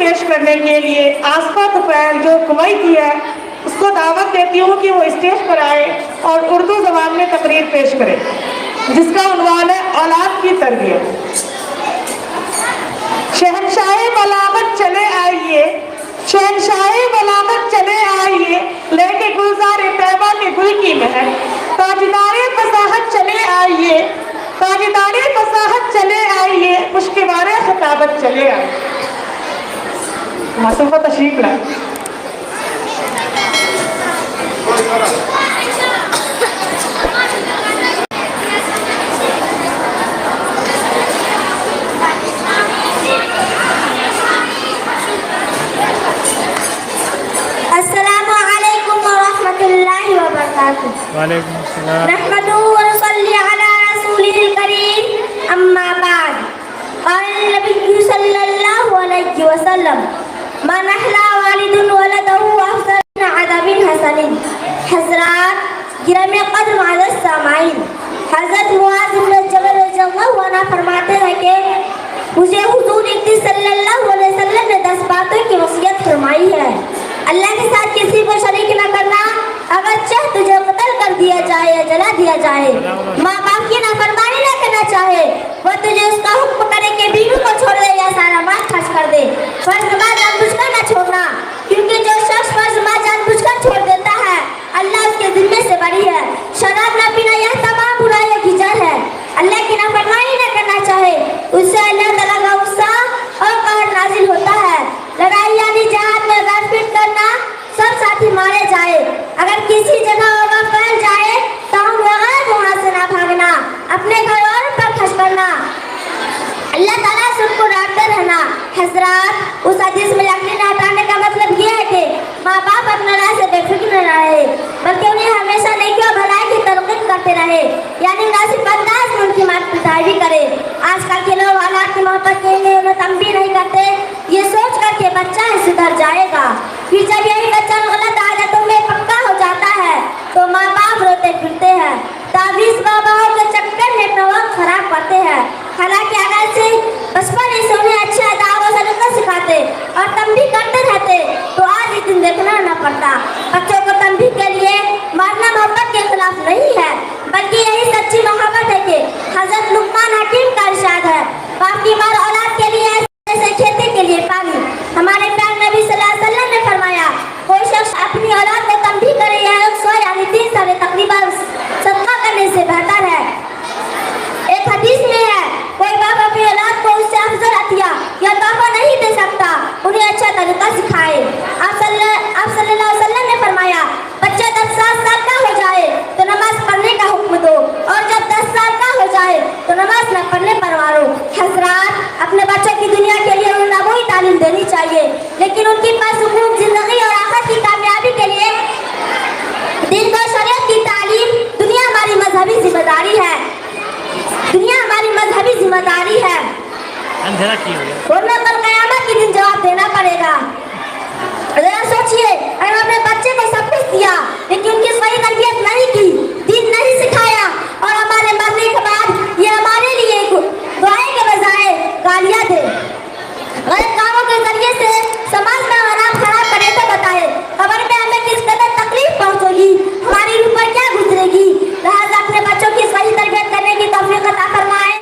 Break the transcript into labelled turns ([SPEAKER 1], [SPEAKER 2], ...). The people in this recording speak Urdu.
[SPEAKER 1] پیش کرنے کے لیے آصفہ طفیل جو کویتی ہے اس کو دعوت دیتی ہوں کہ وہ اسٹیج پر آئے اور اردو زبان میں تقریر پیش کرے جس کا عنوان ہے اولاد کی تربیت۔ شہنشاہ بلاغت چلے آئیے، شہنشاہ بلاغت چلے آئیے، لے کے گلزار طیبہ کے گل کی مہک، تاجدار فصاحت چلے آئیے، تاجدار فصاحت چلے آئیے، مشکبار خطابت چلے آئیے۔ معصوم کو تشریف لائیں۔
[SPEAKER 2] السلام علیکم ورحمۃ اللہ وبرکاتہ۔
[SPEAKER 3] وعلیکم السلام۔
[SPEAKER 2] نحمدہ ونصلی علی رسولہ الکریم، اما بعد، قال النبی صلی اللہ علیہ وسلم، من احلا والد ولدہ افضل عدب حسن۔ حضرات گرامی قدر معزز سامعین، حضرت معاذ بن جبل رضی اللہ عنہ فرماتے ہیں کہ مجھے حضور اقدس صلی اللہ علیہ وسلم نے 10 باتوں کی وصیت فرمائی ہے۔ اللہ کے ساتھ کسی کو شریک نہ کرنا، اگر چاہ تجھے قتل کر دیا جائے یا جلا دیا جائے، ماں باپ کی نافرمانی نہ کرنا چاہے، وہ تجھے اس کا حکم کرے کہ بیوی کو چھوڑ دے یا سارا مال خرچ کر دے، فرض ماں جان بوجھ کر نہ چھوڑنا، کیونکہ جو شخص فرض ماں جان بوجھ کر چھوڑ دیتا ہے اللہ اس کے ذمے سے بری ہے۔ شراب نہ پینا یہ تمام برائیوں کی جڑ ہے۔ اللہ کی نافرمانی نہ کرنا چاہے اس سے اللہ تعالیٰ کا غصہ اور قہر نازل ہوتا ہے۔ لڑائی یعنی جہاد میں غار فٹ کرنا، سب ساتھی مارے جائے، اگر کسی جگہ وبا پھیل جائے تو ہم بغیر وہاں سے نہ بھاگنا، اپنے گھر اور پر خرچ کرنا، اللہ تعالیٰ سب کو ڈانٹتے رہنا۔ حضرات اس حدیث میں لکڑی نہ ہٹانے کا مطلب یہ ہے کہ ماں باپ اپنے رائے سے بے فکر نہ رہے بلکہ انہیں ہمیشہ نیکی اور بھلائی کی ترغیب کرتے رہے، یعنی مناسب انداز میں ان کی مات پتائی بھی کرے۔ آج کل کے لوگ اولاد کی محبت کے لیے انہیں تنبیہ نہیں کرتے، یہ سوچ کر کہ بچہ سدھر جائے گا، پھر جب یہی بچہ غلط عادتوں میں پکا ہو جاتا ہے تو ماں باپ روتے پھرتے ہیں، تعویذ باباؤں کے چکر میں اپنا وقت خراب کرتے ہیں۔ حالانکہ اگر سے بچپن سے انہیں اچھے اداب و سلیقہ سکھاتے اور تنبیہ کرتے رہتے تو آج یہ دن دیکھنا نہ پڑتا۔ بچوں کو تنبیہ کے لیے مارنا محبت کے خلاف نہیں ہے، بلکہ یہی سچی محبت ہے کہ حضرت لقمان حکیم کا ارشاد ہے، باپ کی مار اولاد کے لیے جیسے کھیتی کے لیے پانی۔ ہمارے پیارے نبی صلی اللہ علیہ وسلم نے فرمایا، کوئی شخص اپنی اولاد کو تنبیہ کرے یا 100 یعنی 3 سال تقریباً صدقہ کرنے سے بہتر ہے۔ ایک حدیث میں ہے، کوئی باپ اپنی اولاد کو اس سے افضل عطیہ یا تحفہ نہیں دے سکتا، انہیں اچھا طریقہ سکھائے۔ آپ صلی اللہ علیہ وسلم نے فرمایا، بچہ 10 سال کا ہو جائے تو نماز پڑھنے کا حکم دو، اور جب 10 سال کا ہو جائے تو نماز نہ پڑھنے پر مارو۔ حضرات اپنے بچوں کی دنیا کے لیے انہیں وہی تعلیم دینی چاہیے، لیکن ان کی پرسکون زندگی اور آخرت کی کامیابی کے لیے دین و شریعت کی تعلیم دنیا ہماری مذہبی ذمہ داری ہے، دنیا ہماری مذہبی ذمہ داری ہے،
[SPEAKER 3] اندھیرا کی ہو گیا،
[SPEAKER 2] ورنہ کل قیامت کے دن جواب دینا پڑے گا۔ ذرا سوچئے، اگر اپنے بچے کو سب کچھ دیا لیکن ان کی صحیح تربیت نہیں کی، دین نہیں سکھایا اور ہمارے